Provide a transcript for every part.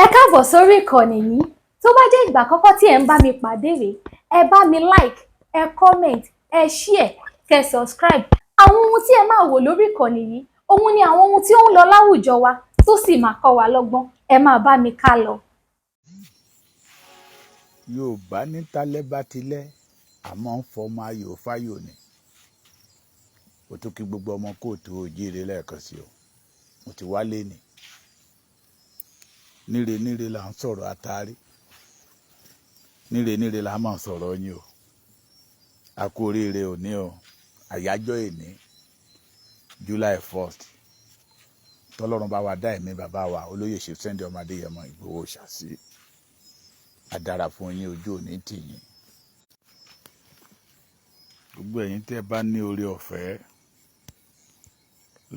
Ẹ káàbọ̀ sórí ìkànnì yìí. Tó bá jẹ́ ìgbà àkọ́kọ́ tí ẹ ń bá mi pàdé rèé, ẹ bá mi like, ẹ comment, ẹ share, kẹ́ subscribe. Àwọn ohun tí ẹ máa wò lórí ìkànnì yìí, ohun ni àwọn ohun tí ó ń lọ láwùjọ wa tó sì máa kọ́ wa lọ́gbọ́n. Ẹ máa bá mi ká lọ. Yorùbá ní tálẹ́ bá tilẹ̀ àmọ́ ń fọmọ ayò fáyò ni. Ó tún kí gbogbo ọmọ kóòtù òjíire lẹ́ẹ̀kan sí o. Mo ti wálé ni. Níre níre là ń sọ̀rọ̀ àtàrí. Níre níre là máa ń sọ̀rọ̀ yín o. A kú oríire òní o. Àyájọ́ èní July 1st. Tọ́lọ́run bá wa dá ẹ̀mí bàbá wa olóyè ṣe Sunday ọmọ Adéyẹmọ Ìgbòho ṣàṣì. Àdàrà fún yín ojú òní tì yín. Gbogbo ẹ̀yin tẹ́ bá ní oore ọ̀fẹ́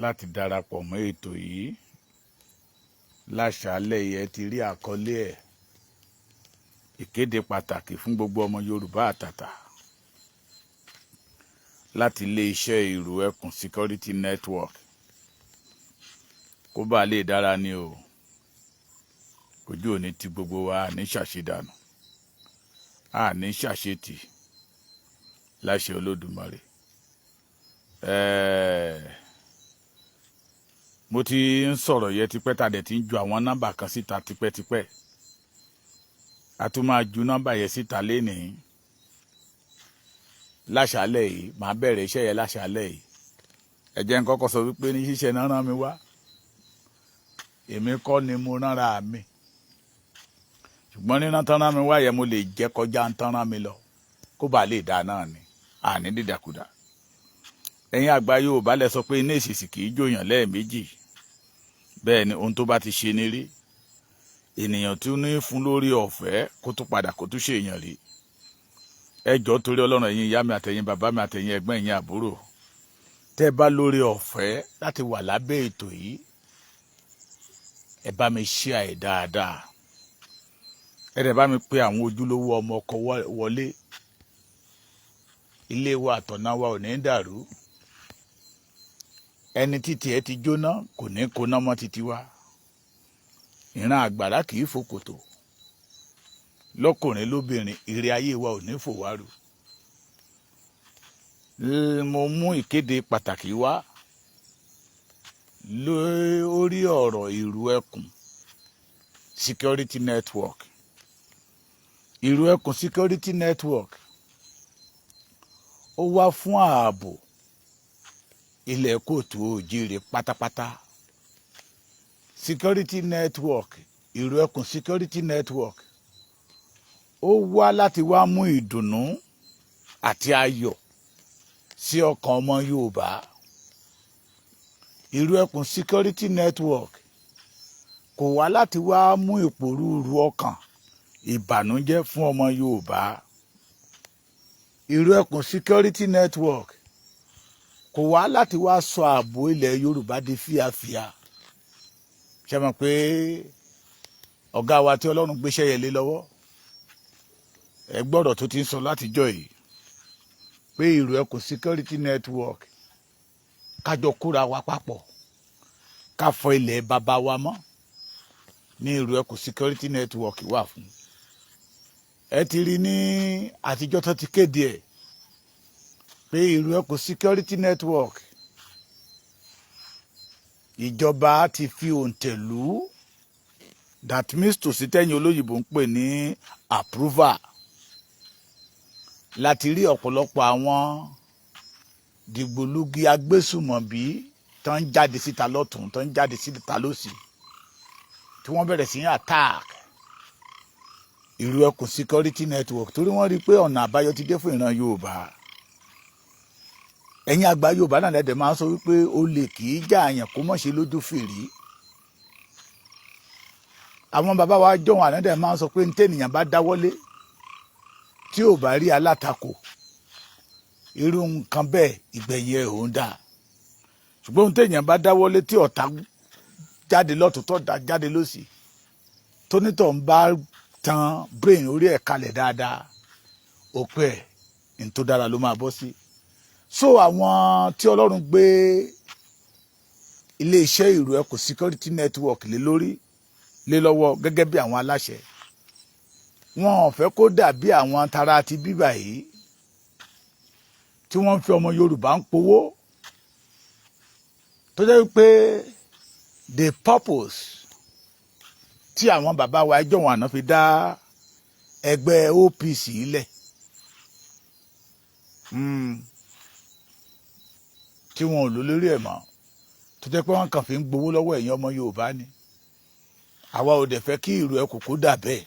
láti darapọ̀ mọ́ ètò yìí láṣàálẹ̀ yẹ ti rí àkọlé ẹ̀. Ìkéde pàtàkì fún gbogbo ọmọ Yorùbá àtàtà láti ilé-iṣẹ́ ìrù ẹkùn Security Network. Kó bá lè dára ni o. Ojú òní ti gbogbo wa ní ṣàṣedànù. A ní ṣàṣetì láṣẹ Olódùmarè. Mo ti ń sọ̀rọ̀ yẹ tipẹ́ tàdẹ̀ tí ń ju àwọn nọ́mbà kan síta tipẹ́tipẹ́. A tún máa ju nọ́mbà yẹn síta lénìí. Láṣàálẹ̀ yìí, màá bẹ̀rẹ̀ iṣẹ́ yẹn láṣàálẹ̀ yìí. Ẹ jẹ́ n kọ́kọ́ sọ wípé ní ṣíṣe náà rán mi wá. Èmi kọ́ ni mo ránra mi. Ṣùgbọ́n nínú tán rán mi wá yẹn mo lè jẹ́ kọjá ń tán rán mi lọ. Kó bá lè dá náà ni. Àní dídàkudà. Ẹ̀yin àgbà Yorùbá lẹ sọ pé iná èsìsì kì í jòyàn lẹ́ẹ̀méjì. Bẹ́ẹ̀ ni ohun tó bá ti ṣe ni rí. Ènìyàn tún ní fún lórí ọ̀fẹ́ kó tún padà kó tún ṣe èèyàn rí. Ẹ jọ̀ọ́ torí Ọlọ́run ẹ̀yin ìyá mi àtẹ̀yin bàbá mi àtẹ̀yin ẹ̀gbọ́n ẹ̀yin àbúrò. Tẹ́ bá lórí ọ̀fẹ́ láti wà lábẹ́ ètò yìí, ẹ bá mi share ẹ̀ dáadáa. Ẹ dẹ̀ bá mi pè àwọn ojúlówó ọmọ ọkọ wọlé. Ilé wa àtọ̀nà wa ò ní dàrú. Ẹni títí ẹ ti jóná kò ní kóná mọ́ títí wa. Ìran àgbàrá kì í fòkòtò. Lọ́kùnrin lóbìnrin ire ayé wa ò ní fòwárù. Mo mú ìkéde pàtàkì wá lórí ọ̀rọ̀ ìrù ẹkùn Security Network. Ìrù ẹkùn Security Network ó wá fún ààbò ilẹ̀ kóòtù òjíire pátápátá. Security Network, ìrù ẹkùn Security Network ó wá láti wá mú ìdùnnú àti ayọ̀ sí ọkàn ọmọ Yorùbá. Ìrù ẹkùn Security Network kò wá láti wá mú ìpòrúurú ọkàn ìbànújẹ́ fún ọmọ Yorùbá. Ìrù ẹkùn Security Network kò wá láti wá sọ ààbò ilẹ̀ Yorùbá di fíafíà. Ṣé mọ̀ pé ọ̀gá wa tí Ọlọ́run gbéṣẹ́ yẹn lé lọ́wọ́, ẹ gbọ́dọ̀ tó ti ń sọ látijọ́ yìí pé ìrù ẹkùn Security Network kájọ kóra wa papọ̀ ká fọ ilẹ̀ bàbá wa mọ́ ní ìrù ẹkùn Security Network wà fún. Ẹ ti rí ní àtijọ́ tó ti kéde ẹ̀ pé ìrù ẹkùn Security Network ìjọba ti fi òǹtẹ̀ lù. That means to sí tẹ́yìn olóyìnbó ń pè ní approval. Láti rí ọ̀pọ̀lọpọ̀ àwọn dìgbòlugi agbésùmọ̀bí tó ń jáde síta lọ́tún tó ń jáde síta lósì tí wọ́n bẹ̀rẹ̀ sí ní attack ìrù ẹkùn Security Network torí wọ́n rí i pé ọ̀nà àbáyọ ti dé fún ìran Yorùbá. Ẹ̀yin àgbà Yorùbá náà lẹ́dẹ̀ máa ń sọ wípé olè kì í jà àyàn kó mọ̀ ṣe lójú fèrè. Àwọn bàbá wa jọ̀wọ́n ànádẹ̀ máa ń sọ pé ní tẹ́nìyàn bá dáwọ́lé tí ò bá rí alátakò irú nǹkan bẹ́ẹ̀ ìgbẹ̀yìn ẹ̀ ò ń dà. Ṣùgbọ́n ní tẹ́nìyàn bá dáwọ́lé tí ọ̀tá jáde lọ́tún tó jáde lósì tónítọ̀ ń bá tan brain orí ẹ̀ kalẹ̀ dáadáa ó pẹ́ ní tó dára ló máa bọ́ sí. So àwọn tí Ọlọ́run gbé ilé-iṣẹ́ ìrù ẹkùn Security Network lé lórí lé lọ́wọ́ gẹ́gẹ́ bí àwọn aláṣẹ. Wọn ò fẹ́ kó dàbí àwọn tara ti bíbà yìí tí wọ́n fi ọmọ Yorùbá ń powó, tó jẹ́ pé the purpose tí àwọn bàbá wa ẹjọ́ wọn àná fi dá ẹgbẹ́ OPC lẹ̀, tí wọn ò lò lórí ẹ̀ mọ́, tó jẹ́ pé wọ́n kàn fi ń gbowó lọ́wọ́ ẹ̀yin ọmọ Yorùbá ni. Àwa ò dẹ̀ fẹ́ kí ìrù ẹ̀ kòkó dà bẹ́ẹ̀.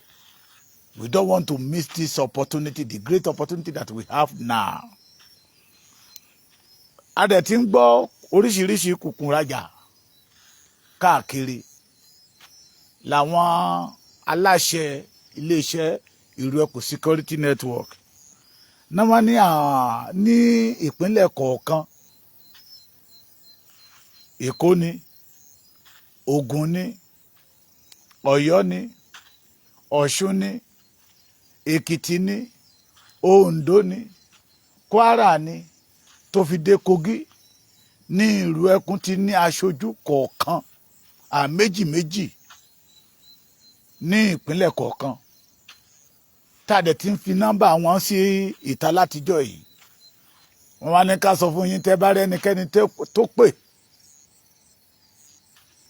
We don't want to miss this opportunity, the great opportunity that we have now. A dẹ̀ ti ń gbọ́ oríṣiríṣi kùkùnrajà káàkiri làwọn aláṣẹ iléeṣẹ́ ìrù ẹ̀kọ́ security network náà wá ní ìpínlẹ̀ kọ̀ọ̀kan, Èkó ni, Ògùn ni, Ọ̀yọ́ ni, Ọ̀ṣun ni, Èkìtì ni, Oǹdó ni, Kwara ni, tó fi dé Kogi ní ìrù ẹkùn ti ní aṣojú kọ̀ọ̀kan méjì méjì ní ìpínlẹ̀ kọ̀ọ̀kan, tá a dẹ̀ ti ń fi nọ́mbà wọn sí ìta látijọ́ yìí. Wọ́n wá ní ká sọ fún yín, tẹ́ bá rẹ́nikẹ́ni tó pè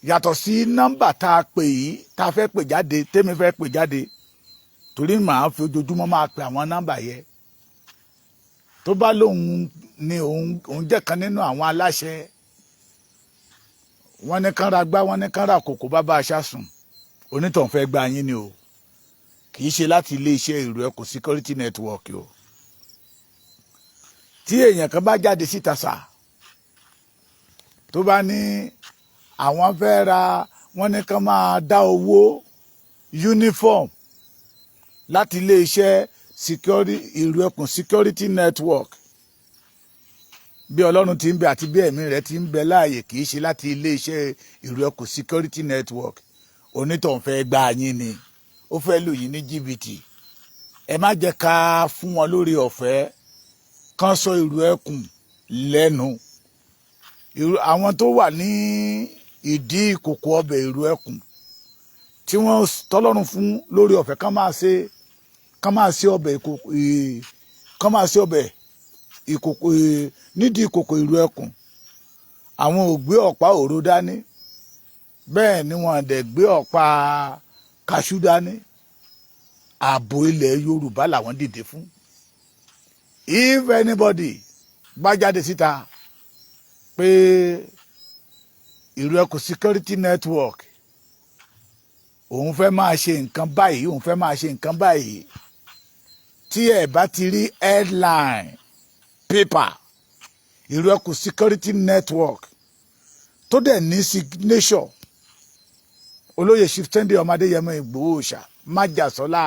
yàtọ̀ sí nọ́mbà tá a pè yìí, tá a fẹ́ pè jáde, tèmi fẹ́ pè jáde, torí màá fi ojoojúmọ́ máa pè àwọn nọ́mbà yẹn. Tó bá lóun ni òun jẹ́ kan nínú àwọn aláṣẹ, wọ́n ní kán ra gbá, wọ́n ní kán ra kòkó bàbá aṣá sùn, onítọ̀hún fẹ́ gba yín ni o, kì í ṣe láti iléeṣẹ́ ìrù ẹ̀kọ́ security network o. Tí èèyàn kan bá jáde síta sà, tó bá ní àwọn fẹ́ ra, wọ́n ní kán máa dá owó uniform láti iléeṣẹ́ ìrù ẹ̀kọ́ security network, bí Ọlọ́run ti ń bẹ àti bí ẹ̀mí rẹ̀ ti ń bẹ láàyè, kì í ṣe láti iléeṣẹ́ ìrù ẹ̀kọ́ security network. Onítọ̀hún fẹ́ gba yín ni, ó fẹ́ lù yín ní jìbìtì. Ẹ má jẹ́ ká fún wọn lórí ọ̀fẹ́ kán sọ ìrù ẹ̀kùn lẹ́nu. Àwọn tó wà ní ìdí ìkòkò ọbẹ̀ ìrù ẹ̀kùn tí wọ́n tọ́lọ́run fún lórí ọ̀fẹ́ kán máa ṣe ọbẹ̀ ìkòkò nídìí ìkòkò ìrù ẹ̀kùn. Àwọn ò gbé ọ̀pá òró dání, bẹ́ẹ̀ ni wọ́n dẹ̀ gbé ọ̀pá kaṣú dání. Ààbò ilẹ̀ Yorùbá làwọn dìde fún. If anybody bá jáde síta pé ìrù ẹ̀kọ́ security network òun fẹ́ máa ṣe nǹkan báyìí, òun fẹ́ máa ṣe nǹkan báyìí, tí ẹ bá ti rí headline paper ìrù ẹ̀kọ́ security network tó dẹ̀ ní signature olóyè Chief Sunday Ọmọdéyẹmọ Ìgbòho Òòṣà májàsọ́lá,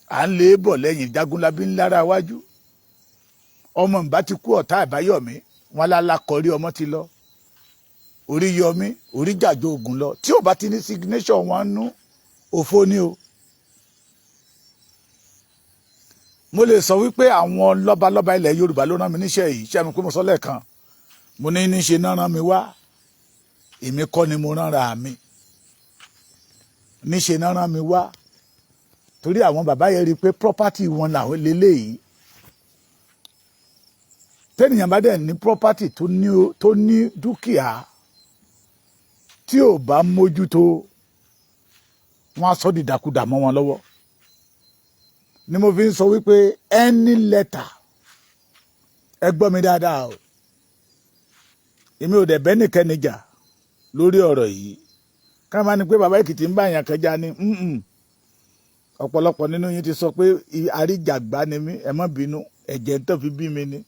à ń lé bọ̀ lẹ́yìn Jagunlabi ńlára wájú, ọmọ ìbá ti kú ọ̀tá ìbáyọ̀mí, wọn lálákọ̀ọ́rí ọmọ ti lọ, orí yọmí orí jàjọ ògùn lọ. Tí ò bá ti ní signature wọn nú, òfo ni o. Mo lè sọ wípé àwọn lọ́balọ́ba ilẹ̀ Yorùbá ló rán mi níṣẹ́ yìí, ṣé mi pé mo sọ lẹ́ẹ̀kan, mo ní níṣe náà rán mi wá, èmi kọ́ ni mo ránra mi, níṣe náà rán mi wá, torí àwọn bàbá yẹn rí i pé property wọn làwọn lélẹ́yìí. Tẹ́nìyàn bá dẹ̀ ní property tó ní dúkìá tí ò bá mójútó, wọn á sọ dìdàkudà mọ́ wọn lọ́wọ́. Ni mo fi ń sọ wípé any letter, ẹ gbọ́ mi dáadáa o, èmi ò dẹ̀ bẹ́ẹ̀ nìkan níjà lórí ọ̀rọ̀ yìí. Ká máa ní pé bàbá Èkìtì ń bá èèyàn kan jà ní ọ̀pọ̀lọpọ̀ nínú yín ti sọ pé àríjàgbá ni mí, ẹ má bínú, ẹ̀jẹ̀ tó fi bí mi ni.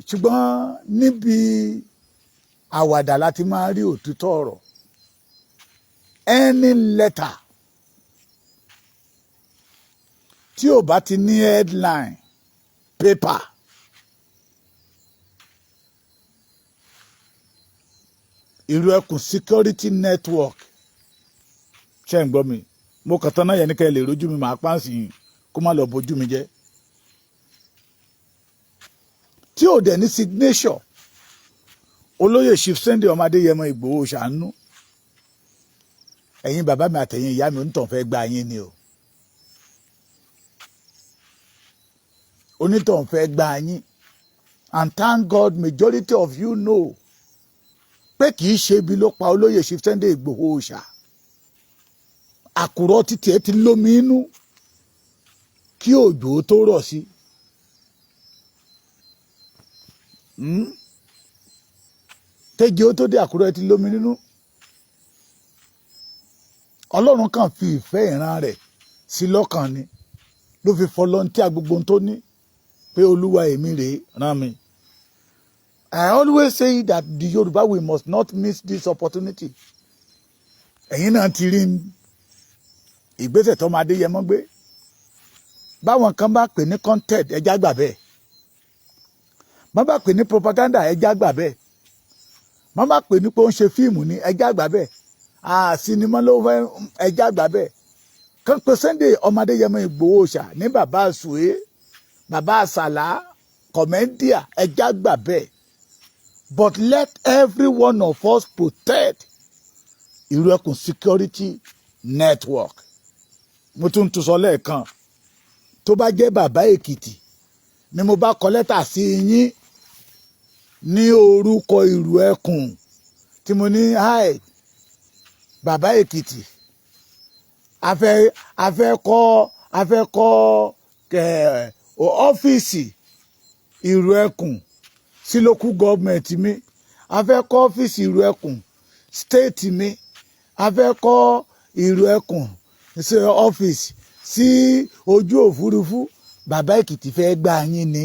Ṣùgbọ́n níbi àwàdà láti máa rí òtítọ́ ọ̀rọ̀. Any letter tí ò bá ti ní headline paper, ìrù ẹ̀kọ́ security network, ṣé ń gbọ́ mi? Mo kàn tán náà yẹn ní kẹ́ ẹ lè rójú mi, màá pàǹsì yìí kó má lọ bójú mi jẹ́. Tí ò dẹ̀ ní signature, olóyè Chief Sunday ọmọ Adéyẹmọ Ìgbòho ṣàánú ẹ̀yin bàbá mi àtẹ̀yin ìyá mi onítàn fẹ́ gba yín ni o onítàn fẹ́ gba yín and thank God majority of you know pé kì í ṣe ibi ló pa olóyè Chief Sunday Ìgbòho ṣá àkùrọ̀ títí ẹ ti lómi inú kí òjò tó rọ̀ sí tẹ́jì ó tó dé àkùrọ̀ ẹ ti lómi nínú Ọlọ́run kàn fi ìfẹ́ ìran rẹ̀ sí lọ́kàn ni ló fi volunteer gbogbo ohun tó ní pé olúwa èmi rèé rán mi. I always say that the Yorùbá we must not miss this opportunity. Ẹ̀yin náà ti rí ìgbésẹ̀ tó máa Adéyẹmọ gbé báwọn kan bá pè ní content ẹjá gbà bẹ́ẹ̀ wọ́n bá pè ní propaganda ẹjá gbà bẹ́ẹ̀ wọ́n bá pè ní pé ó ń ṣe fíìmù ní ẹjá gbà bẹ́ẹ̀ sinimá ló fẹ́ ẹjá gbà bẹ́ẹ̀ kan pé Sunday ọmọ Adéyẹmọ Ìgbòho ṣá ní bàbá àsùwé bàbá àsàlá kọ̀mẹ́ndíà ẹjá gbà bẹ́ẹ̀ but let every one of us protect Ìrẹ́kùn security network. Mo tún tún sọ lẹ́ẹ̀kan tó bá jẹ́ bàbá Èkìtì ni mo bá kọ lẹ́tà sí yín ní orúkọ Ìrẹ́kùn tí mo ní hi bàbá Èkìtì a fẹ́ kọ́ ọ́fíìsì Ìrẹ́kùn sí local government mi a fẹ́ kọ́ ọ́fíìsì Ìrẹ́kùn state mi a fẹ́ kọ́ Ìrẹ́kùn sí ọ́fíìsì sí ojú òfurufú bàbá Èkìtì fẹ́ gbà yín ni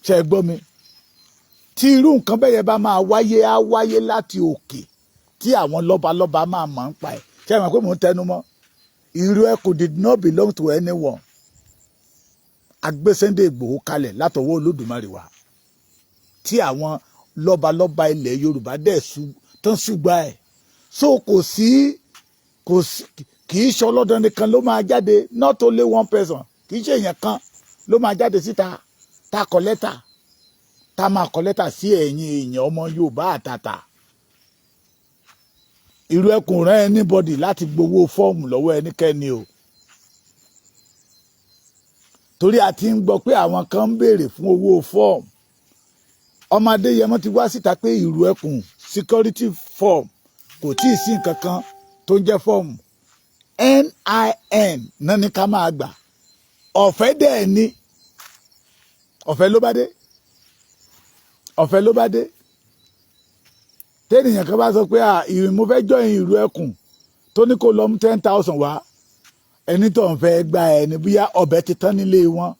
ṣe gbọ́ mi tí irú nǹkan bẹ́ẹ̀ yẹn bá máa wáyé á wáyé láti òkè tí àwọn lọ́balọ́ba máa mọ̀ ń pa ẹ̀ ṣe mọ̀ pé mò ń tẹnu mọ́ Ìrẹ́kùn did not belong to anyone agbé Sunday Ìgbòho kalẹ̀ látọwọ́ Olódùmarè wá tí àwọn lọ́balọ́ba ilẹ̀ Yorùbá dẹ̀ tán ṣùgbọ́n ẹ̀ so kì í ṣe ọlọ́dọ̀ nìkan ló máa jáde not only one person kì í ṣe èèyàn kan ló máa jáde síta tá kọ lẹ́tà tá máa kọ lẹ́tà sí ẹ̀yin èèyàn ọmọ Yorùbá àtàtà Ìrẹ́kùn rán anybody láti gbowó fọ́ọ̀mù lọ́wọ́ ẹnikẹ́ni o torí a ti ń gbọ́ pé àwọn kan ń béèrè fún owó fọ́ọ̀mù ọmọ Adéyẹmọ ti wá síta pé Ìrẹ́kùn security form kò tí ì sí nǹkan kan tó ń jẹ́ fọ́ọ̀mù NIN náà ní ká máa gbà ọ̀fẹ́ dẹ̀ ni ọ̀fẹ́ ló bá dé tẹ́nìyàn kan bá sọ pé mo fẹ́ join Ìrẹ́kùn tó ní kó lọ mú 10,000 wá ẹni tó ń fẹ́ gba ẹni bóyá ọbẹ̀ ti tán nílé wọn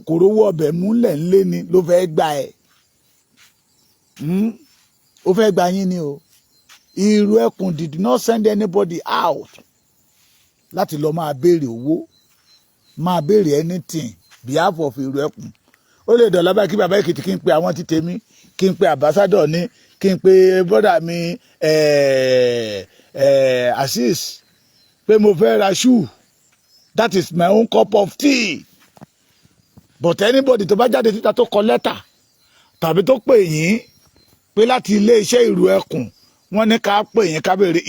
kò rówó ọbẹ̀ múlẹ̀ ńlé ni ló fẹ́ gba ẹ̀ ó fẹ́ gba yín ni o Ìrẹ́kùn did not send anybody out láti lọ máa béèrè owó máa béèrè anything behalf of Ìrẹ́kùn ó lè dọ̀lá báyìí kí bàbá Èkìtì kí n pe àwọn ti tèmi kí n pe ambassador ní kí n pe brother mi Azeez pé mo fẹ́ ra shoe that is my own cup of tea but anybody tó bá jáde síta tó kọ lẹ́tà tàbí tó pè yín pé láti ilé iṣẹ́ Ìrẹ́kùn wọ́n ní ká pè yín ká béèrè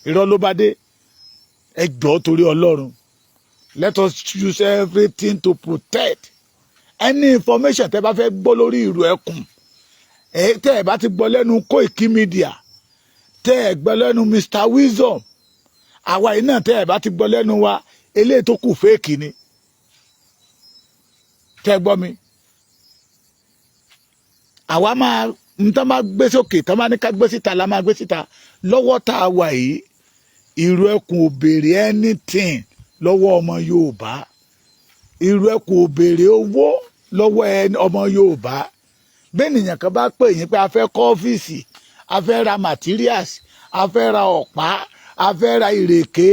irọ́ ló bá dé ẹ jọ̀ọ́ torí Ọlọ́run let us use everything to protect any information tẹ́ bá fẹ́ gbọ́ lórí Ìrẹ́kùn tẹ́ ẹ bá ti gbọ́ lẹ́nu Koiki Media tẹ́ ẹ gbọ́ lẹ́nu Mr Wisdom àwa yìí náà tẹ́ ẹ bá ti gbọ́ lẹ́nu wa eléyìí tó kù fẹ́ẹ̀kì ni tẹ́ gbọ́ mi àwa máa n tán máa gbé sókè tán máa ní ká gbé síta la máa gbé síta lọ́wọ́ tá a wà yìí Ìrẹ́kùn ò béèrè anything lọ́wọ́ ọmọ Yorùbá Ìrẹ́kùn ò béèrè owó lọ́wọ́ ọmọ Yorùbá bẹ́ẹ̀ nìyẹn kan bá pè yín pé a fẹ́ kọ́ ọ́fíìsì a fẹ́ ra materials a fẹ́ ra ọ̀pá a fẹ́ ra ìrèké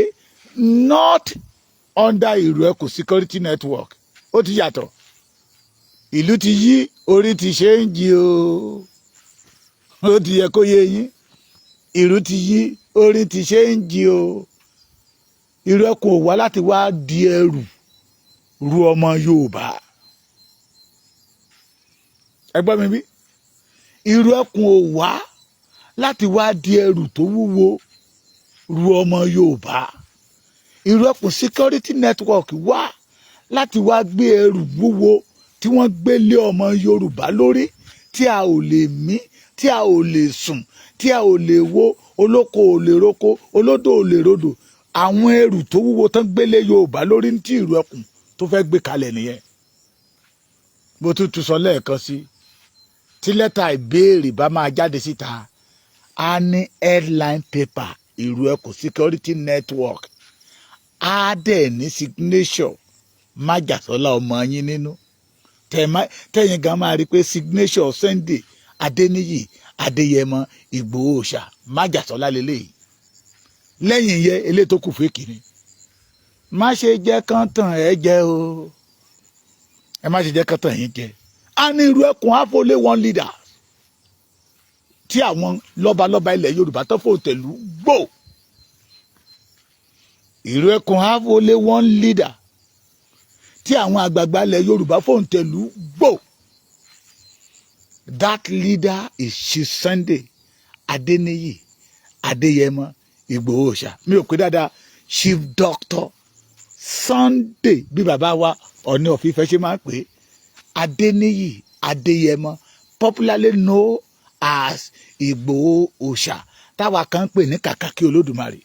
not under Ìrẹ́kùn security network ó ti yàtọ̀ ìlú ti yí orí ti ṣe ń jí o ó ti yẹ kó yé yín ìlú ti yí orí ti ṣe ń jí o Ìrẹ́kùn ò wá láti wá di ẹrù ru ọmọ Yorùbá ẹ gbọ́ mi bí ìrù ẹkùn ò wá láti wá di ẹrù tó wúwo ru ọmọ Yorùbá. Ìrù ẹkùn security network wá láti wá gbé ẹrù wúwo tí wọ́n gbé lé ọmọ Yorùbá lórí, tí a ò lè mí, tí a ò lè sùn, tí a ò lè wo, olóko ò lè roko, olódò ò lè rodò. Àwọn ẹrù tó wúwo tán gbélé Yorùbá lórí tí ìrù ẹkùn tó fẹ́ gbé kalẹ̀ nìyẹn. Bó tún sọ lẹ́ẹ̀kan sí, tí lẹ́tà ìbéèrè bá máa jáde síta, a ní headline paper ìrù ẹkùn security network, a dẹ̀ ní signature májàsọ́lá ọmọ yín nínú. Tẹ́yìn gan máa rí pé signature Sunday Adéníyì Adéyẹmọ Ìgbòho Òòṣà májàsọ́lá lélẹ́yìí. Lẹ́yìn yẹ eléyìí tó kù fèkì ni. Má ṣe jẹ́ kán tàn ẹ́ jẹ o, ẹ má ṣe jẹ́ kán tàn yín jẹ. A ní ìrù ẹkùn àfọlé one leader tí àwọn lọ́balọ́ba ilẹ̀ Yorùbá tó fò tẹ̀lú gbò. Ìrù ẹkùn àfọlé one leader tí àwọn àgbààgbà ilẹ̀ Yorùbá fò tẹ̀lú gbò. That leader is Chief Sunday Adéníyì Adéyẹmọ Ìgbòho Òòṣà. Mi ò pé dáadáa, Chief Doctor Sunday bí bàbá wa Ọọ̀ni of Ifẹ̀ ṣe máa ń pè é, Adéníyì Adéyẹmọ, popularly known as Ìgbòho Òòṣà, táwa kan ń pè ní kàkàkí Olódùmarè.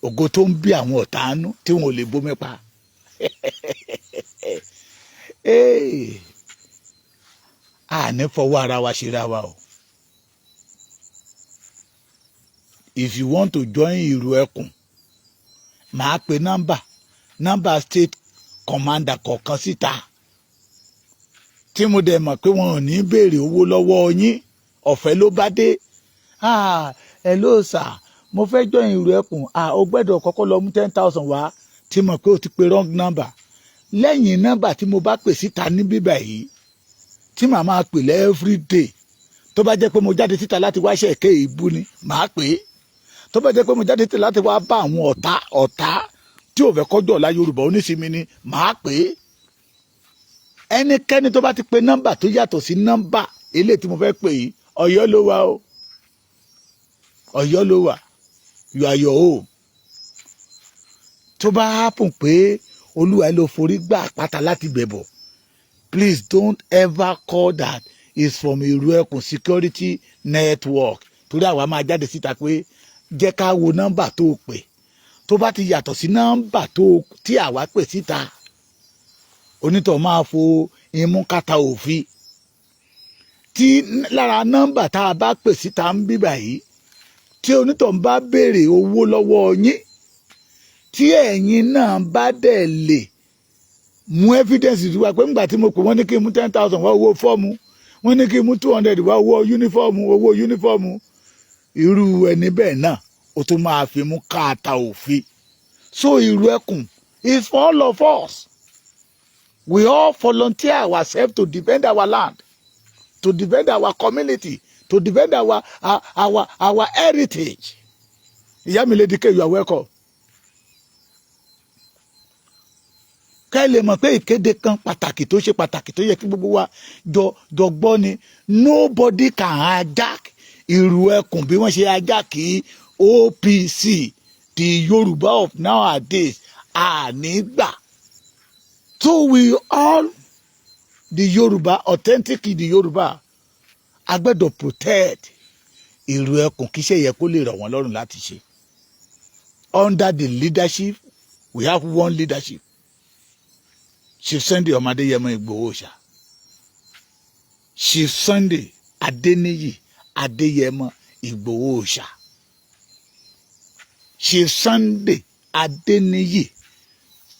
Ògo tó ń bí àwọn ọ̀tá nú tí wọn ò lè bomi pa. A ní fọwọ́ ara wa ṣe ra wa o. If you want to join ìrù ẹkùn, màá pe nọ́mbà state commander kọ̀ọ̀kan síta, tí mo dẹ̀ mọ̀ pé wọn ò ní béèrè owó lọ́wọ́ yín, ọ̀fẹ́ ló bá dé. Hello sir, mo fẹ́ join ìrù ẹkùn. O gbọ́dọ̀ kọ́kọ́ lọ mú 10,000 wá, tí mo pé o ti pe wrong number. Lẹ́yìn nọ́mbà tí mo bá pè síta ní bíbà yìí, tí màá máa pè every day, tó bá jẹ́ pé mo jáde síta láti wá ṣe èké ìbú ni màá pè é. Tó bá jẹ́ pé mo jáde síta láti wá bá àwọn ọ̀tá tí ò fẹ́ kọjọ́ ọ̀la Yorùbá oníṣìmí ni màá pè é. Ẹnikẹ́ni tó bá ti pe nọ́mbà tó yàtọ̀ sí nọ́mbà eléyìí tí mo fẹ́ pè yìí, Ọ̀yọ́ ló wà o. Ọ̀yọ́ ló wà. You are your home. Tó bá happen pé Olúwa ló forí gbà àpáta láti bẹ̀bọ̀, please don't ever call that is from ìrù ẹkùn security network. Torí àwa máa jáde síta pé jẹ́ ká wo nọ́mbà tó pè. Tó bá ti yàtọ̀ sí nọ́mbà tí àwa pè síta, onítọ̀ máa fo imú kàtà òfin. Tí lára nọ́mbà tá a bá pè síta ń bíbà yìí, tí onítọ̀ bá béèrè owó lọ́wọ́ yín, tí ẹ̀yin náà bá dẹ̀ lè mú evidence wá pé ńgbà tí mo pè wọ́n ní kí n mú 10,000 wá owó fọ́ọ̀mù, wọ́n ní kí n mú 200 wá owó yúnífọ́ọ̀mù, irú ẹni bẹ́ẹ̀ náà ó tún máa fi mú káàtà òfin. So ìrù ẹkùn is for all of us. We all volunteer ourselves to defend our land, to defend our community, to defend our heritage. Ìyá mi Lady K, you are welcome. Ká lè mọ̀ pé ìkéde kan pàtàkì tó ṣe pàtàkì tó yẹ kí gbogbo wa jọ gbọ́ ni, nobody can hijack ìrù ẹkùn bí wọ́n ṣe hijack OPC, the Yorùbá of nowadays. Ànígbà. So we all, the Yorùbá, authentic the Yorùbá, a gbọ́dọ̀ protect ìrù ẹkùn kí iṣẹ́ yẹ kó lè rọ̀ wọ́n lọ́rùn láti ṣe. Under the leadership, we have one leadership. Chief Sunday Adéyẹmọ Ìgbòho Òòṣà. Chief Sunday Adéníyì Adéyẹmọ Ìgbòho Òòṣà. Chief Sunday Adéníyì,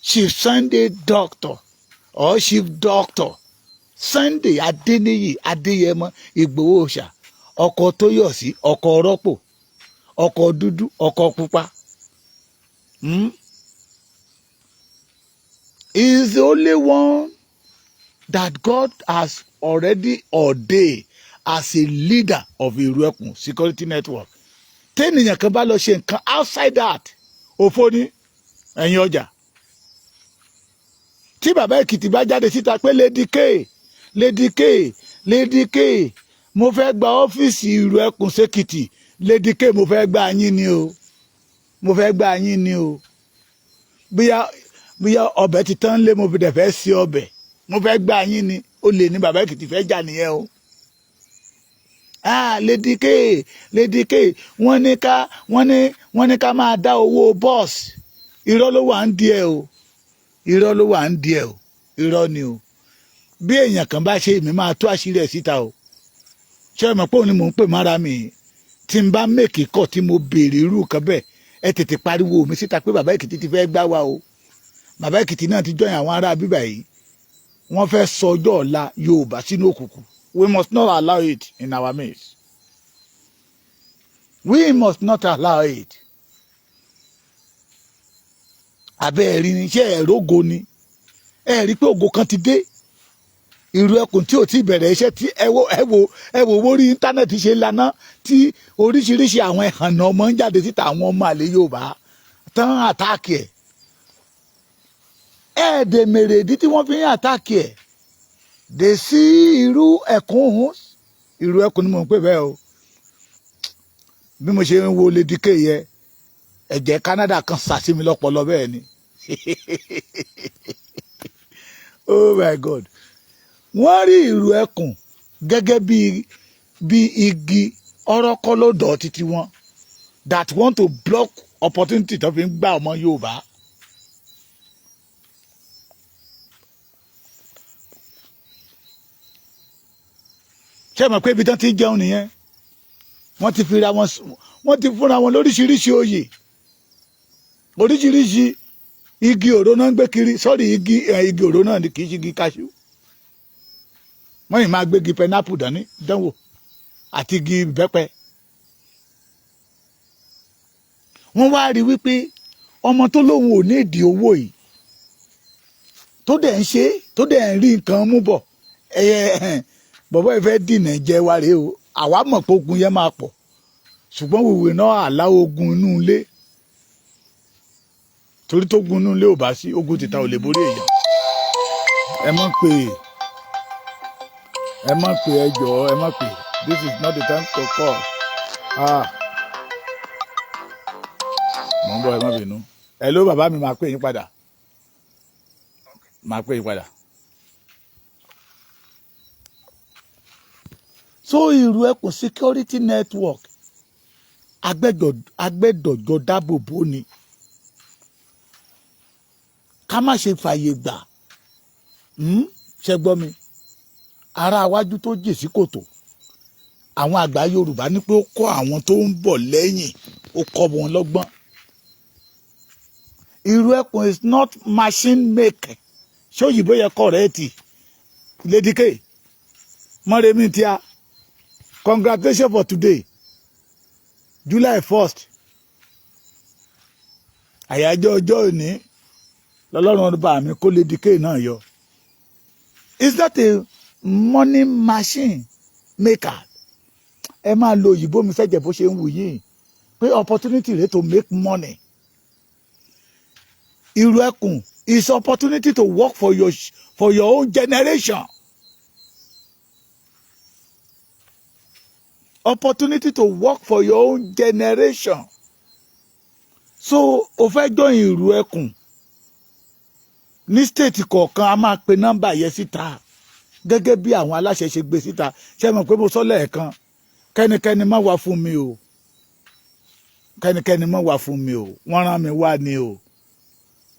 Chief Sunday Doctor or Chief Doctor Sunday Adéníyì Adéyẹmọ Ìgbòho Òòṣà. Ọkọ̀ Tóyọ̀sí, ọkọ̀ rọ́pò, ọkọ̀ dúdú, ọkọ̀ pupa. He is the only one that God has already ordained as a leader of ìrù ẹkùn security network. Tẹ́nìyàn kan bá lọ ṣe nǹkan outside that, òfò ni ẹ̀yin ọjà. tí bàbá Èkìtì bá jáde síta pé Lady K mo fẹ́ gba ọ́fíìsì ìlú ẹkùn ṣèkìtì, Lady K mo fẹ́ gba yín ni o, mo fẹ́ gba yín ni o, bóyá ọbẹ̀ ti tán lé mo fi dẹ̀ fẹ́ sí ọbẹ̀, mo fẹ́ gba yín ni, ó lè ní bàbá Èkìtì fẹ́ jà nìyẹn o. Lady K wọ́n ní ká máa dá owó bọ́ọ̀sì, irọ́ ló wà ń díẹ̀ o, irọ́ ló wà ń díẹ̀ o, irọ́ ni o. Bí èèyàn kan bá ṣe èmi máa tú àṣírí ẹ̀ síta o. Ṣé ẹ mọ̀ pé òun ni mò ń pè mára mi, tí n bá mèkì kọ̀ tí mo béèrè irú kan bẹ́ẹ̀, ẹ tètè pariwo mi síta pé bàbá Èkìtì ti fẹ́ gbá wa o. Bàbá Èkìtì náà ti jọyìn àwọn ará bíbà yìí, wọ́n fẹ́ sọ ọjọ́ ọ̀la Yorùbá sínú òkùnkùn. We must not allow it in our midst. We must not allow it. Àbẹ́ ẹ̀rí ni, iṣẹ́ ẹ̀rógo ni, ẹ rí pé ògo kan ti dé. Ìlú ẹkùn tí ò tí bẹ̀rẹ̀ iṣẹ́ tí ẹ wo orí íńtánẹ́ẹ̀tì ṣe lana tí oríṣiríṣi àwọn ẹ̀hànnà ọmọ ń jáde síta, àwọn ọmọ àlè Yorùbá tán àtáàkì ẹ̀. Ẹ̀ẹ́dẹ̀mèrè ìdí tí wọ́n fi ń àtáàkì ẹ̀. Dè sí irú ẹkùn Ohun, ìlú ẹkùn ni mò ń pè bẹ́ẹ̀ o. Bí mo ṣe ń wo Lady K yẹ, ẹ̀jẹ̀ Canada kan sàsí mi lọ́pọlọ bẹ́ẹ̀ ni. Oh my God. Wọ́n rí ìlú ẹkùn gẹ́gẹ́ bí igi ọ̀rọ̀kọ́lódọ̀ títí wọn that want to block opportunity tó fi ń gbà ọmọ Yorùbá. Ṣé ẹ mọ̀ pé ibi tán ti ń jẹun nìyẹn? Wọ́n ti fúnra wọn lóríṣiríṣi oyè, oríṣiríṣi igi òró náà ń gbé kiri, sọ́ọ̀rì igi òró náà ni kì í ṣe igi cashew. Wọ́n yìí máa gbégi pẹnápù dání dánwò àti igi ìbẹ́pẹ. Wọ́n wá rí wípé ọmọ tó lóun ò ní ìdí owó yìí tó dẹ̀ ń ṣe tó dẹ̀ ń rí nǹkan mú bọ̀, bọ̀bọ́ ìfẹ́ dìnà jẹ́ wa rèé o. Àwa mọ̀ pé ogun yẹn máa pọ̀, ṣùgbọ́n wìwì náà àlá ogun inú ilé, torí tó gun inú ilé ò bá sí, ogun tìta ò lè borí èèyàn. Ẹ má pè ẹ jọ̀ọ́, ẹ má pè. This is not the time to call. Mo ń bọ̀, ẹ má bínú. Hello bàbá mi, máa pè yín padà. Máa pè yín padà. So ìlú ẹkùn security network agbẹ́dọ̀jọ dáàbò bò ni. Ká má ṣe fàyè gbà. Ṣé gbọ́ mi? Ará iwájú tó jè sí kòtò. Àwọn àgbà Yorùbá ní pé ó kọ́ àwọn tó ń bọ̀ lẹ́yìn, ó kọ́ wọn lọ́gbọ́n. Ìlú ẹkùn is not machine maker. Ṣé òyìnbó yẹ kọ̀rẹ́ẹ̀tì? Lady K, mọ́rẹ́mí tí a. Congratulations for today, July 1st. Àyájọ́ ọjọ́ òní lọ́lọ́run bá mi kó Lady K náà yọ. Is that a money machine maker? Ẹ máa lo òyìnbó mi fẹ́jẹ̀ bó ṣe ń wù yín pé opportunity rẹ̀ to make money. Ìlú ẹkùn is opportunity to work for your own generation. Opportunity to work for your own generation. So o fẹ́ join ìlú ẹkùn ní state kọ̀ọ̀kan, a máa pe nọ́mbà yẹn síta gẹ́gẹ́ bí àwọn aláṣẹ ṣe gbé síta. Ṣé mọ̀ pé mo sọ lẹ́ẹ̀kan, kẹ́nikẹ́ni má wá fún mi o, kẹ́nikẹ́ni má wá fún mi o, wọ́n rán mi wá ni o,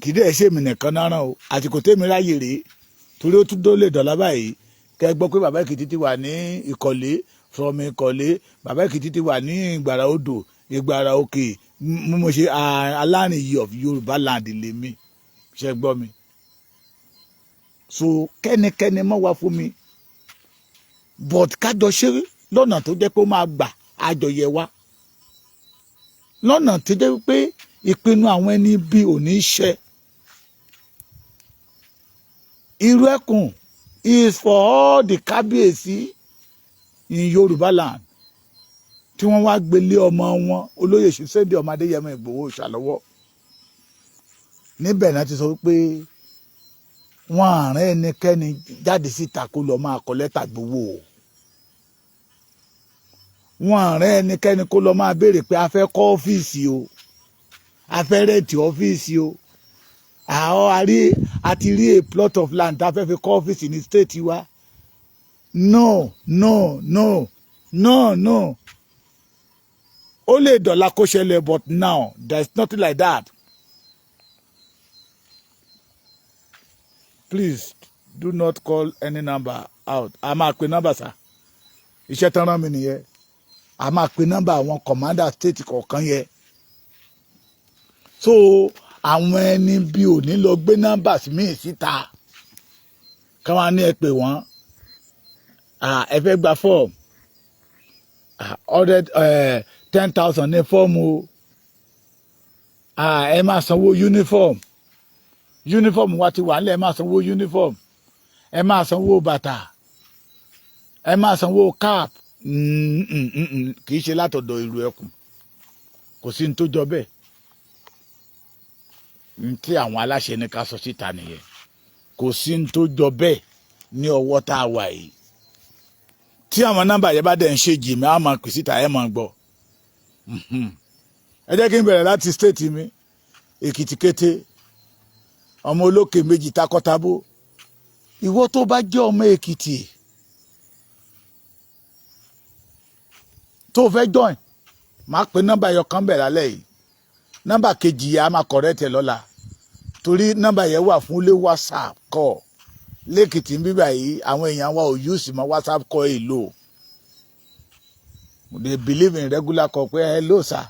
kì í dẹ̀ ṣe èmi nìkan náà rán o. Àsìkò tèmi ráyè rèé, torí ó tún dólè dọ̀là báyìí. Kẹ́ gbọ́ pé bàbá Èkìtì ti wà ní Ìkọ̀lé, from Ìkọ̀lé bàbá Èkìtì ti wà ní Ìgbàrà Odò, Ìgbàrà Òkè. Mo ṣe alárìn yìí of Yorùbá land lèmi. Ṣé gbọ́ mi? So kẹ́nikẹ́ni má wá fún mi, but kájọ ṣe lọ́nà tó jẹ́ pé ó máa gbà àjọyẹ̀ wa, lọ́nà tó jẹ́ pé ìpinnu àwọn ẹni bí ò ní ṣẹ. Ìlú ẹkùn is for all the kábíyèsí in Yorùbá land tí wọ́n wá gbélé ọmọ wọn olóyè Ṣèṣẹ́dì ọmọ Adéyẹmọ Ìgbòho ṣàlọ́wọ́. Níbẹ̀ náà ti sọ pé wọn àrùn ẹnikẹ́ni jáde síta kó lọ máa kọ lẹ́tà gbowó o. wọn àrùn ẹnikẹ́ni kó lọ máa béèrè pé a fẹ́ kọ́ ọ́fíìsì o a fẹ́ rẹ́ǹtì ọ́fíìsì o àti rí a plot of land tá a fẹ́ fi kọ́ ọ́fíìsì ní state wa. No. Ó lè dọ̀la kó ṣẹlẹ̀ but now there is nothing like that. Please do not call any number out. A máa pe number sa. Iṣẹ́ tán rán mi nìyẹn. A máa pe number àwọn commander state kọ̀ọ̀kan yẹn. So àwọn ẹni bí ò ní lọ gbé numbers míì síta. Káwọn ní ẹ pè wọ́n. Ẹ fẹ́ gba form. 10,000 ní fọ́ọ̀mù o. Ẹ máa sanwó uniform. Uniform wa ti wà nílẹ̀, ẹ máa sanwó uniform. Ẹ máa sanwó bàtà. Ẹ máa sanwó cap. Kì í ṣe látọ̀dọ̀ ìlú ẹkùn. Kò sí ní tó jọ bẹ́ẹ̀. Tí àwọn aláṣẹ ní ká sọ síta nìyẹn. Kò sí ní tó jọ bẹ́ẹ̀ ní ọwọ́ tá a wà yìí. Tí àwọn nọ́mbà yẹn bá dẹ̀ ń ṣe jìmí, a máa pè síta, ẹ máa gbọ́. Ẹ jẹ́ kí n bẹ̀rẹ̀ láti state mi, Èkìtì kété, ọmọ olókè méjì takọ́tabo. Ìwọ tó bá jẹ́ ọmọ Èkìtì tó fẹ́ join, máa pe nọ́mbà ẹyọ kan bẹ̀ lálẹ́ yìí. Nọ́mbà kejì yẹn a máa correct ẹ lọ́la. Torí nọ́mbà yẹn wà fún lé WhatsApp call. Lẹ́kìtì ń bíbà yìí àwọn èèyàn wa ò use mọ́ WhatsApp call èlò. They believe in regular call pé hello sir.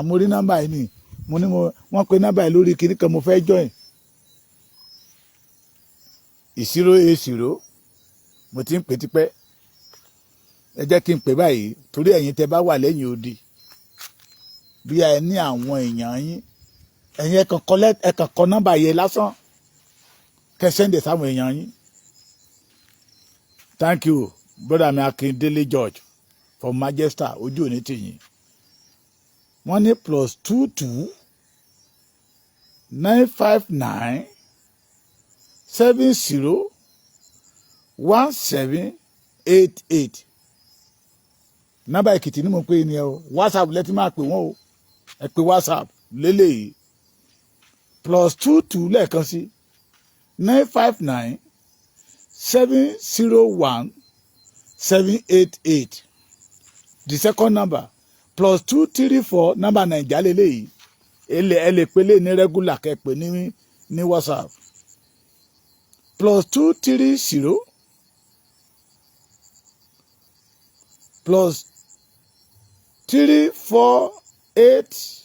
Mo rí nọ́mbà yìí ni. Wọ́n pe nọ́mbà yìí lórí kíní kan mo fẹ́ join. 080 mo ti ń pè tipẹ́. Ẹ jẹ́ kí n pè báyìí torí ẹ̀yin tẹ́ bá wà lẹ́yìn odi. Bí ẹ ní àwọn èèyàn yín. Ẹ̀yin ẹ kàn kọ nọ́mbà yẹn lásán. Kẹ́ send sáwọn èèyàn yín. Thank you brother mi Akindele George from Manchester ojú òní tìyín. Wọ́n ní +22 959 70 1788. Nọ́mbà Èkìtì ni mo pè ní ẹ o. WhatsApp lẹ́tí máa pè wọ́n o. Ẹ pè WhatsApp lélẹ́yìí. +22 lẹ́ẹ̀kan sí 959 701 788. The second number +234 nọ́mbà Naija lélẹ́yìí. Ẹ lè pélé ní regular kẹ́ pè ní WhatsApp. +230 +348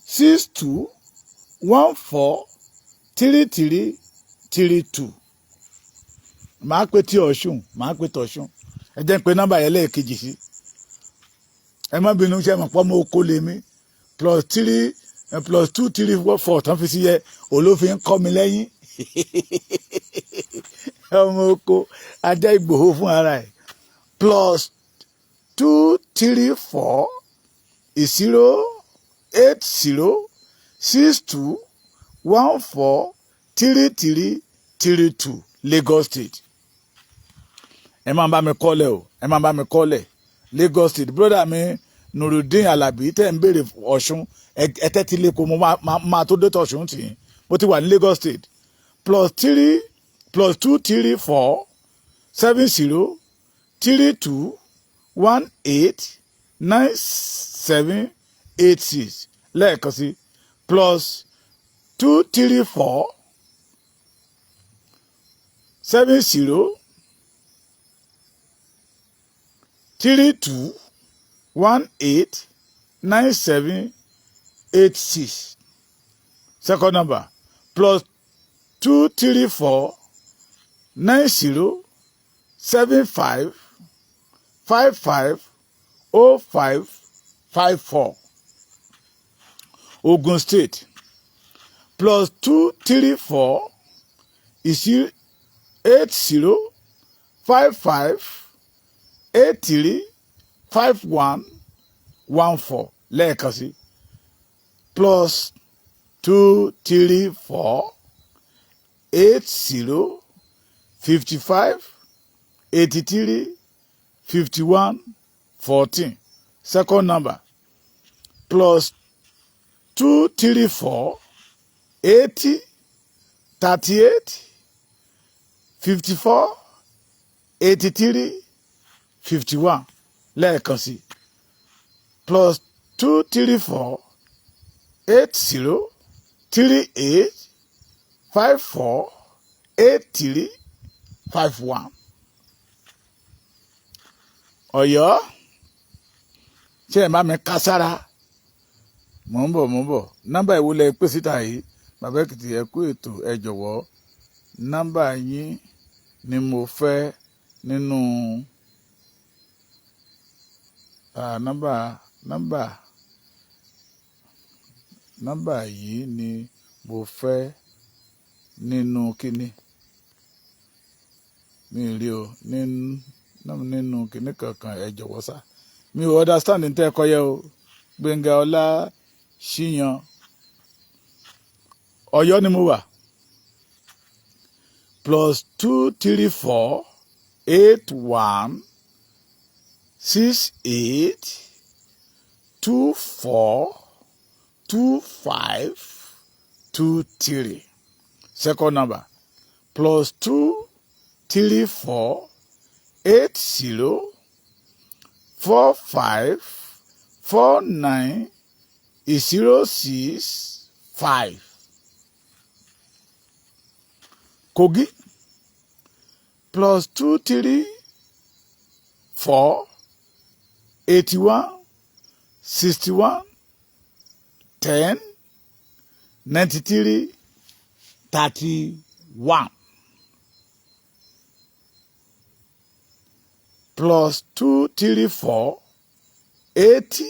062 14 3332. Màá pe ti Ọ̀ṣun, màá pe tọ̀ṣun. Ẹ jẹ́ n pe nọ́mbà yẹn lẹ́ẹ̀kejì sí. Ẹ má bínú ṣe mọ̀ pọ́ mọ́ oko lè mí. +234 tán fi sí yẹ olófin kọ́ mi lẹ́yìn. Ọmọ oko ajá Ìgbòho fún ara ẹ̀. +234 080 62 14 3332 Lagos State. Ẹ máa bá mi kọ́lẹ̀ o, ẹ máa bá mi kọ́lẹ̀ Lagos State. Brother mi Nurudeen Alabi tẹ́ ń béèrè Ọ̀ṣun, ẹ tẹ́tí lé ko mo máa tó dé tọ̀ṣun tì í. Mo ti wà ní Lagos State. +234 70 32 18 9786 lẹ́ẹ̀kan sí +234 70 32 18 9786. Second number +234 90 75 55 05 54. Ogun State +234 80 55 83 51 14 lẹ́ẹ̀kan sí +234 80 55 83 51 14. Second number plus 234 80 38 54 83 51. Lẹ́ẹ̀kan sí plus 234 80 38 54 83 51. Ọ̀yọ́ ṣé ẹ má mi ká sára mò ń bọ̀ nọ́mbà ìwúlẹ̀ pè síta yìí bàbá Èkìtì ẹ kú ètò ẹ jọ̀wọ́ nọ́mbà yín ni mo fẹ́ nínú nọ́mbà yìí ni mo fẹ́ nínú kíní mi rí o nínú kíní kankan ẹ jọ̀wọ́ sá mi ò understand ní tẹ́ ẹ kọ́ yẹ o Gbẹ́ngà Ọlá Ṣíyan Ọ̀yọ́ ni mo wà plus 234 81 68 24 25 23. Second number plus 234 80 45 49 06 5. Kogi plus 234 81 61 10 93 31 plus 234 80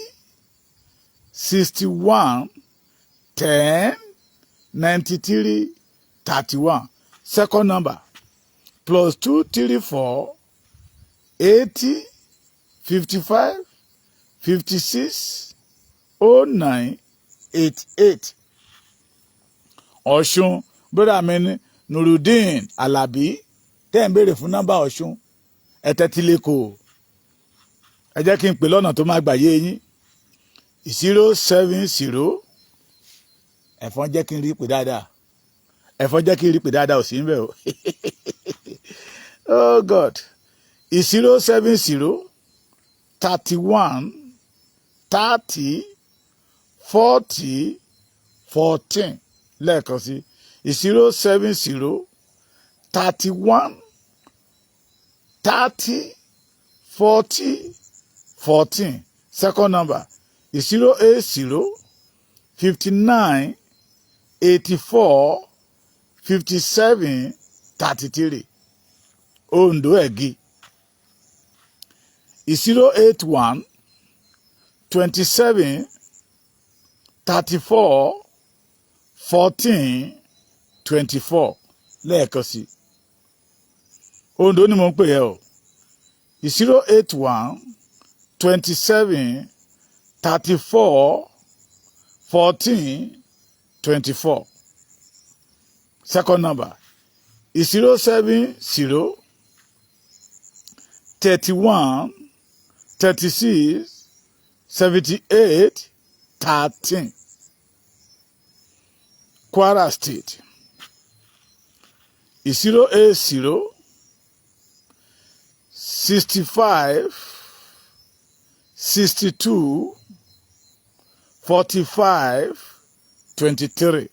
61 10 93 31. Second number plus 234 80 55 56 09 88. Ọ̀ṣun brother mi ní Nurudeen Alabi tẹ́ ń béèrè fún nọ́mbà Ọ̀ṣun ẹ tẹ́tí lẹ́kọ̀ọ́ ẹ jẹ́ kí n pè lọ́nà tó máa gbà yé yín 070 ẹ̀fọn jẹ́ kí n rí pè dáadáa ò sí ń bẹ̀ o oh God 070 31 30 40 14 lẹ́ẹ̀kan sí 070 31 30 40 14. Second number is 080 59 84 57 33. Ondo Egi is 081 27 34 14 24. Lẹ́ẹ̀kan sí. Ondo ni mo ń pè ẹ́ o. 081 27 34 14 24. Second number is 070 31 36 78 13. Kwara State is 080 65 62 45 23.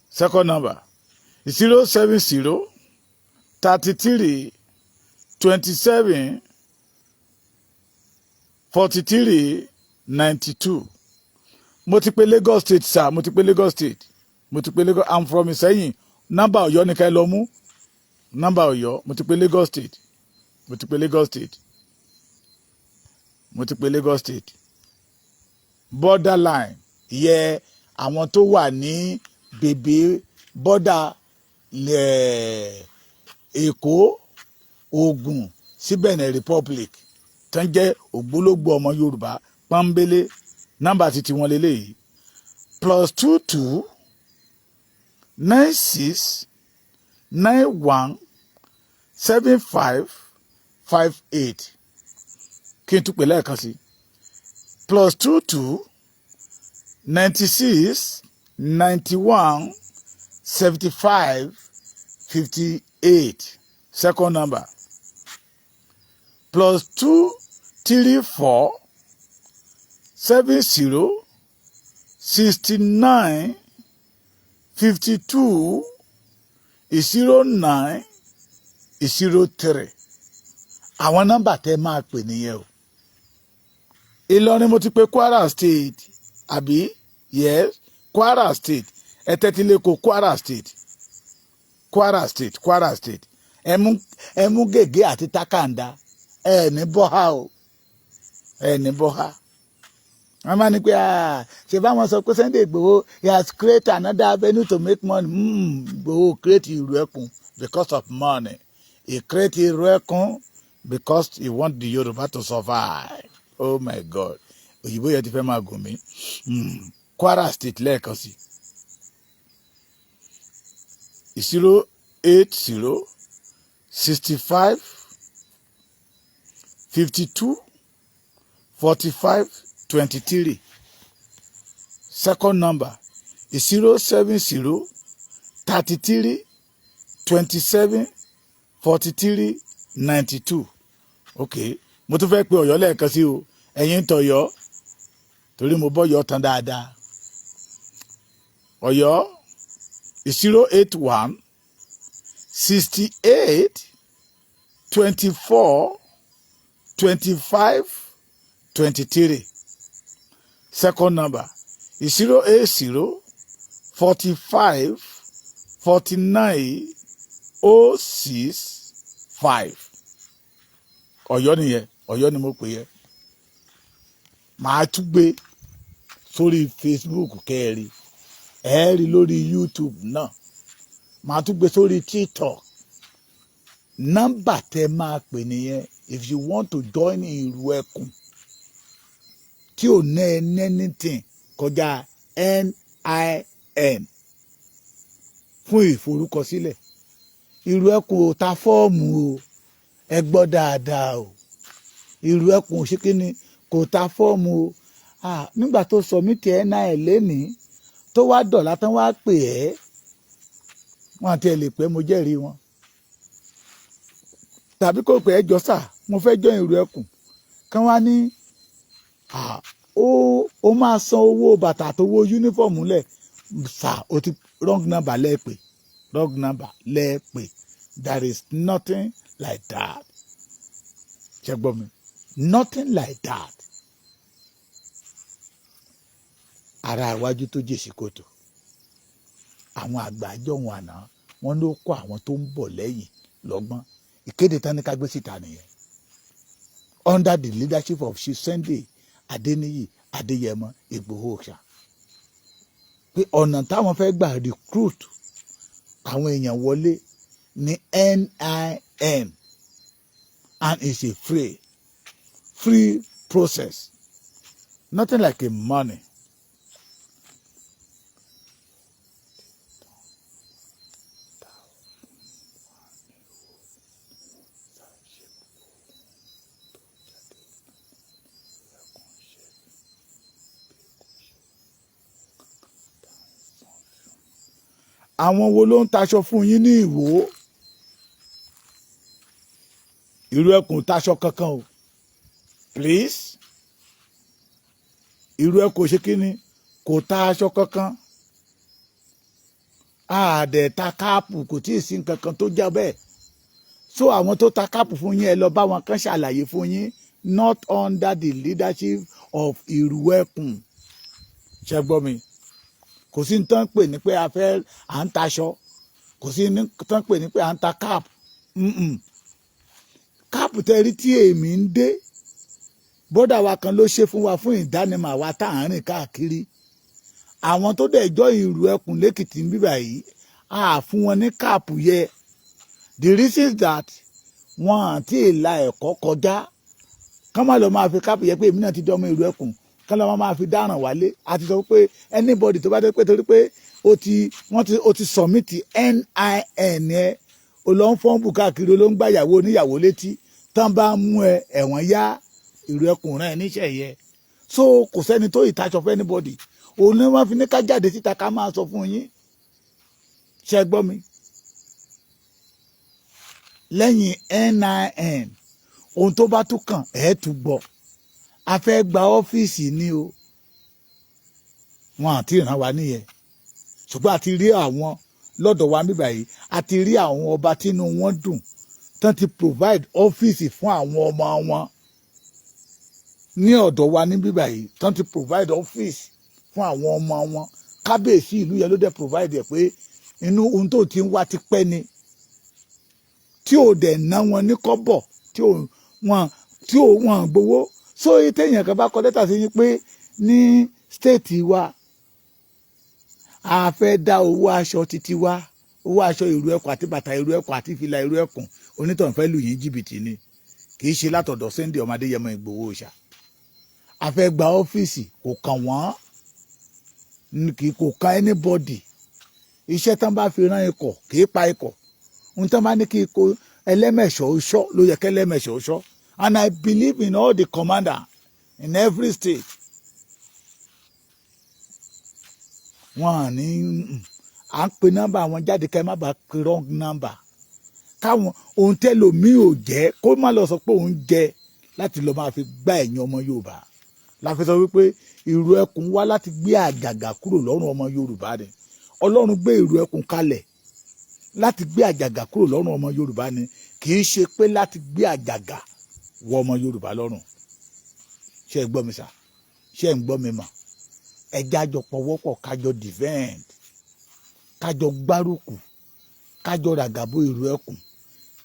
Second number is 070 33 27 43 92. Mo ti pè Lagos State sir, mo ti pè Lagos. I'm from Ìṣẹ́yìn. Nọ́mbà Ọ̀yọ́ ni ká lọ mú. Nọ́mbà Ọ̀yọ́, mo ti pè Lagos State. Borderline yẹ àwọn tó wà ní bèbè border Èkó, Ògùn sí Benin Republic tó ń jẹ́ ògbólógbò ọmọ Yorùbá pọ́nbélé nọ́mbà títí wọn lélẹ́yìí +22 96 91 75 58 kí n tún pè lẹ́ẹ̀kan sí +22 96 91 75 58 second number +234 70 69 52 09 03 àwọn nọ́mbà tẹ́ máa pè nìyẹn o. Ìlọrin mo ti pè Kwara State àbí yes Kwara State ẹ tẹ́tí lẹ́kọ̀ọ́ Kwara State ẹ mú gègé àti tákàndá ẹ ní bọ́há o ẹ ní bọ́há. wọ́n máa ní pé ṣe báwọn sọ pé Sunday Igboho he has created another avenue to make money. Igboho create ìlú ẹkùn because of money. He create ìlú ẹkùn because he want the Yorùbá to survive. Oh my God. Òyìnbó yẹn ti fẹ́ máa gùn mí. Kwara State lẹ́ẹ̀kan sí. 080 65 52 45 23. Second number is 070 33 27 43 92. Okay. Mo tún fẹ́ pe Ọ̀yọ́ lẹ́ẹ̀kan sí o. Ẹ̀yin t'Ọ̀yọ́ torí mo bọ́ Ọ̀yọ́ tán dáadáa. Ọ̀yọ́ is 081 68 24 25 23. Second number is 080 45 49 06 5. Ọ̀yọ́ nìyẹn, Ọ̀yọ́ ni mo pè yẹ. Màá tún gbé sórí Facebook kẹ́ẹ̀rí, ẹ rí lórí YouTube náà. Màá tún gbé sórí TikTok. Nọ́mbà tẹ́ máa pè nìyẹn if you want to join ìlú ẹkùn tí ò ná ẹ anything kọjá NIN fún ìforúkọsílẹ̀. Ìlú ẹkùn ò ta fọ́ọ̀mù o, ẹ gbọ́ dáadáa o. Ìlú ẹkùn ò ṣe kí ni kò ta fọ́ọ̀mù o. Nígbà tó sọ mí ti NIN lénìí tó wá dọ̀là tán wá pè ẹ́ wọn àti ẹ̀ lè pẹ́ mo jẹ́rìí wọn. Tàbí kò pé ẹ jọ sà mo fẹ́ jọ ìlú ẹkùn kán wá ní ó máa san owó bàtà àtowó yúnífọ̀mù lẹ̀ sà ó ti wrong number lẹ́ẹ̀pẹ̀ wrong number lẹ́ẹ̀pẹ̀ there is nothing like that. Ṣé gbọ́ mi? Nothing like that. Ara iwájú tó jèsì kòtò. Àwọn àgbà àjọ wọn àná wọn ló kọ́ àwọn tó ń bọ̀ lẹ́yìn lọ́gbọ́n. Ìkéde tán ní ká gbé síta nìyẹn. Under the leadership of Chief Sunday Adeniyi Adeyemo Igboho Oòṣà. Pé ọ̀nà táwọn fẹ́ gbà recruit àwọn èèyàn wọlé ní NIN and it's a free process. Nothing like a money. Àwọn wo ló ń taṣọ fún yín ní Ìwó? Ìlú ẹkùn taṣọ kankan o. Please. Ìlú ẹkùn ṣe kí ni kò ta aṣọ kankan. Àdẹ̀ ta káàpù kò tí ì sí nǹkan kan tó jẹ́ bẹ́ẹ̀. So àwọn tó ta káàpù fún yín ẹ lọ bá wọn kan ṣàlàyé fún yín not under the leadership of ìlú ẹkùn. Ṣé gbọ́ mi? Kò sí ní tán pè ní pé à ń taṣọ. Kò sí ní tán pè ní pé à ń ta káàpù. Káàpù tẹ́rí tí èmi ń dé. Bọ́dà wa kan ló ṣe fún wa fún ìdánimọ̀ àwa tá à ń rìn káàkiri. Àwọn tó dẹ̀ jọ ìlú ẹkùn lẹ́kìtì ń bíbà yìí á fún wọn ní káàpù yẹ. The reason is that wọn àti ìlà ẹ̀kọ́ kọjá. Kán má lọ máa fi káàpù yẹ pé èmi náà ti dọ́mọ ìlú ẹkùn kán lọ́ máa fi dáràn wálé. A ti sọ pé anybody tó bá dé pé torí pé o ti submit NIN ẹ o lọ ń fọ́nbù káàkiri o ló ń gbàyàwó oníyàwó létí tán bá mú ẹ ẹ̀wọ̀n yá ìrù ẹkùn rẹ̀ níṣẹ́ yẹ. So kò sẹ́ni tó ìtaṣọ fún anybody. Òun ni wọ́n fi ní ká jáde síta ká máa sọ fún yín. Ṣé gbọ́ mi? Lẹ́yìn NIN ohun tó bá tún kàn ẹ̀ tún gbọ́. A fẹ́ gba ọ́fíìsì ni o. Wọn àti ìran wa nìyẹn. Ṣùgbọ́n a ti rí àwọn lọ́dọ̀ wa níbà yìí. A ti rí àwọn ọba tínú wọn dùn tán ti provide ọ́fíìsì fún àwọn ọmọ wọn. Ní ọ̀dọ̀ wa ní bíbà yìí tán ti provide ọ́fíìsì fún àwọn ọmọ wọn. Kábíyèsí ìlú yẹn ló dẹ̀ provide ẹ̀ pé inú ohun tó ti ń wá ti pẹ́ ni. Tí ò dẹ̀ ná wọn ní kọ́bọ̀ tí ò wọ́n gbowó. So téèyàn kan bá kọ lẹ́tà sí yín pé ní stéètì wa a fẹ́ dá owó aṣọ títí wa, owó aṣọ ìrù ẹkùn àti bàtà ìrù ẹkùn àti fìlà ìrù ẹkùn, onítàn fẹ́ lù yín jìbìtì ni. Kì í ṣe látọ̀dọ̀ Sunday ọmọ Adéyẹmọ Ìgbòho Òòṣà. A fẹ́ gba ọ́fíìsì kò kàn wọ́n, kò kan anybody. Iṣẹ́ tán bá fi rán ikọ̀ kì í pa ikọ̀. Ohun tán bá ní kí ikọ̀ ẹlẹ́mẹ̀ṣọ́ ṣọ́ ló yẹ kẹ́lẹ́mẹ̀ṣọ́ ṣọ́. And I believe in all the commander in every state. Wọ́n ní à ń pe nọ́mbà wọn jáde kẹ́ má bàa pe wrong number. Káwọn ohun tẹ́lòmíì ò jẹ́ kó má lọ sọ pé òun jẹ láti lọ máa fi gbá ẹ̀yìn ọmọ Yorùbá. La fi sọ wípé ìrù ẹkùn wá láti gbé àjàgà kúrò lọ́rùn ọmọ Yorùbá ni. Ọlọ́run gbé ìrù ẹkùn kalẹ̀ láti gbé àjàgà kúrò lọ́rùn ọmọ Yorùbá ni. Kì í ṣe pé láti gbé àjàgà wọ ọmọ Yorùbá lọ́rùn. Ṣé ẹ gbọ́ mi sà? Ṣé ẹ ń gbọ́ mi mọ̀? Ẹ jájọ pọwọ́pọ̀ kájọ defend, kájọ gbárùkù, kájọ ràgàbó ìrù ẹkùn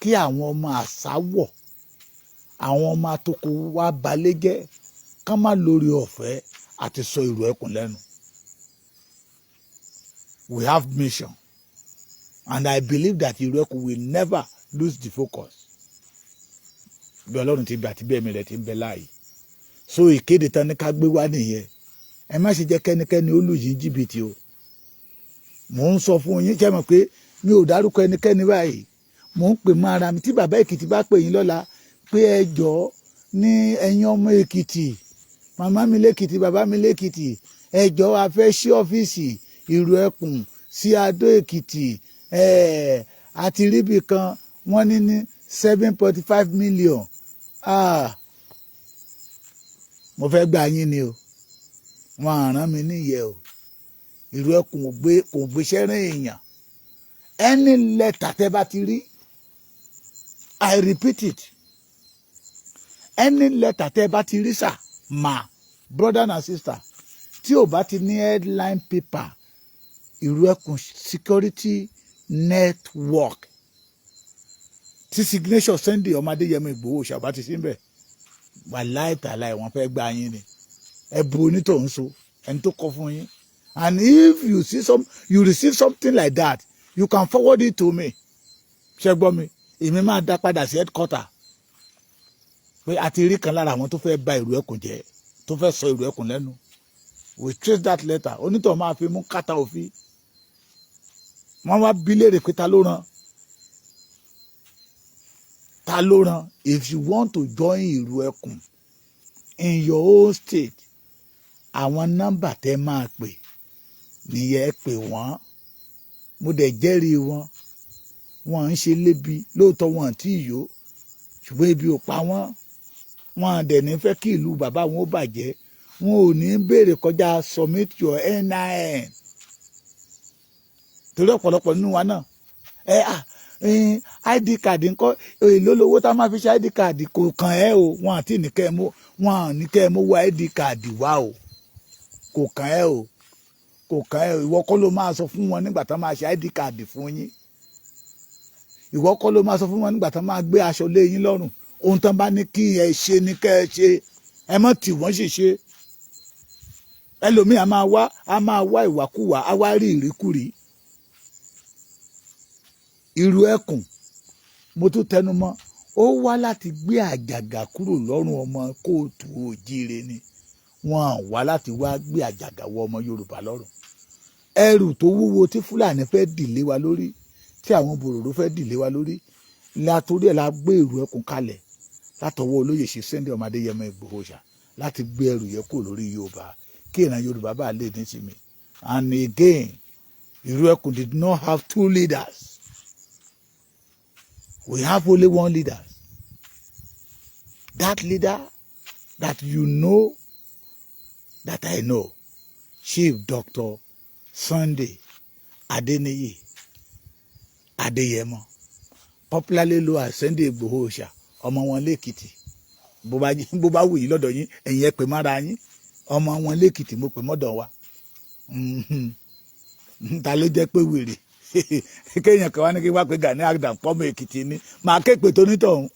kí àwọn ọmọ àsáwọ̀, àwọn ọmọ atoko wa balẹ̀ jẹ́ ká má lórí ọ̀fẹ́ àti sọ ìrù ẹkùn lẹ́nu. We have mission and I believe that ìrù ẹkùn will never lose the focus. Bí Ọlọ́run ti bẹ àti bí ẹ̀mí rẹ̀ ti ń bẹ láàyè. So ìkéde tán ní ká gbé wá nìyẹn. Ẹ má ṣe jẹ́ kẹ́nikẹ́ni ó lù yín jìbìtì o. Mò ń sọ fún yín jẹ́ mọ̀ pé mi ò dárúkọ ẹnikẹ́ni báyìí. Mò ń pè mọ́ ara mi tí bàbá Èkìtì bá pè yín lọ́la pé ẹ jọ̀ọ́ ní ẹ̀yin ọmọ Èkìtì, màmá mi lẹ́kìtì, bàbá mi lẹ́kìtì, ẹ jọ̀ọ́ a fẹ́ ṣí ọ́fíìsì ìrù ẹkùn sí Adó Èkìtì. Àti ríbi kan wọ́n ní 7.5 million. Mo fẹ́ gbà yín ni o. Wọ́n á rán mi níyẹ̀ o. Ìrù ẹkùn kò gbéṣẹ́ rán èèyàn. Any letter tẹ́ bá ti rí, I repeat it. Any letter tẹ́ bá ti rí sà, brother and sister, tí ò bá ti ní headline paper, ìrù ẹkùn security network, tí signature Sunday ọmọ Adéyẹmọ Ìgbòho Òòṣà bá ti sí ń bẹ̀, wàláì tàláì wọ́n fẹ́ gbà yín ni. Ẹ bu onítọ̀hún so ẹni tó kọ fún yín. And if you receive something like that, you can forward it to me. Ṣé gbọ́ mi? Èmi máa dá padà sí headquarter. Pé a ti rí kan lára àwọn tó fẹ́ bà ìrù ẹkùn jẹ́, tó fẹ́ sọ ìrù ẹkùn lẹ́nu. We trace that letter. Onítọ̀ máa fi mú kàtà òfin. Wọ́n wá bi léèrè pé ta ló rán. Ta ló rán? If you want to join ìrù ẹkùn in your own state, àwọn nọ́mbà tẹ́ máa pè nìyẹn pè wọ́n. Mo dẹ̀ jẹ́rìí wọn. Wọ́n ń ṣe lébi lóòótọ́ wọn tí yó, ṣùgbọ́n ebi ò pa wọ́n. Wọ́n dẹ̀ ní fẹ́ kí ìlú bàbá wọn ó bàjẹ́. Wọn ò ní béèrè kọjá submit your NIN. Torí ọ̀pọ̀lọpọ̀ nínú wa náà ID card ńkọ́ èlò lówó tá a máa fi ṣe ID card kò kàn ẹ́ o. Wọ́n àti ní kẹ́ ẹ mú wá ID card wá o. Kò kàn ẹ́ o. Kò kàn ẹ́ o. Ìwọ kọ́ ló máa sọ fún wọn nígbà tá a máa ṣe ID card fún yín. Ìwọ kọ́ ló máa sọ fún wọn nígbà tá a máa gbé aṣọ lé yín lọ́rùn. Ohun tán bá ní kí ẹ ṣe ni kẹ́ ẹ ṣe. Ẹ mọ̀ tí wọ́n sì ṣe. Ẹlòmíì a máa wá ìwàkúwà, a wá rí ìríkúrí. Ìrù ẹkùn, mo tún tẹnu mọ́, ó wá láti gbé àjàgà kúrò lọ́rùn ọmọ kóòtù òjíire ni. wọn wá láti wá gbé àjàgà wọ ọmọ Yorùbá lọ́rùn. Ẹrù tó wúwo tí Fúlàní fẹ́ dìlé wa lórí, tí àwọn bòròró fẹ́ dìlé wa lórí, látòrí ẹ̀ la gbé ìrù ẹkùn kalẹ̀ látọwọ́ olóyè ṣe Sunday ọmọ Adéyẹmọ Ìgbòho Òòṣà láti gbé ẹrù yẹn kúrò lórí Yorùbá kí ìran Yorùbá bá lè ní sinmi. And again, ìrù ẹkùn did not have two leaders. We have only one leader. That leader that you know, that I know, Chief Dr. Sunday Adeniyi Adeyemo, popularly known as Sunday Igboho Òòṣà, ọmọ wọn lẹ́kìtì. Bó bá wù yín lọ́dọ̀ yín, ẹ̀yin ẹ pè mára yín. Ọmọ wọn lẹ́kìtì mo pè mọ́dọ̀ wa. Ta ló jẹ́ pé wèrè? Kéèyàn kan wá ní kí wá pé Gani Adams pọ́mọ Èkìtì ni. Màá ké pè tónítọ̀hún.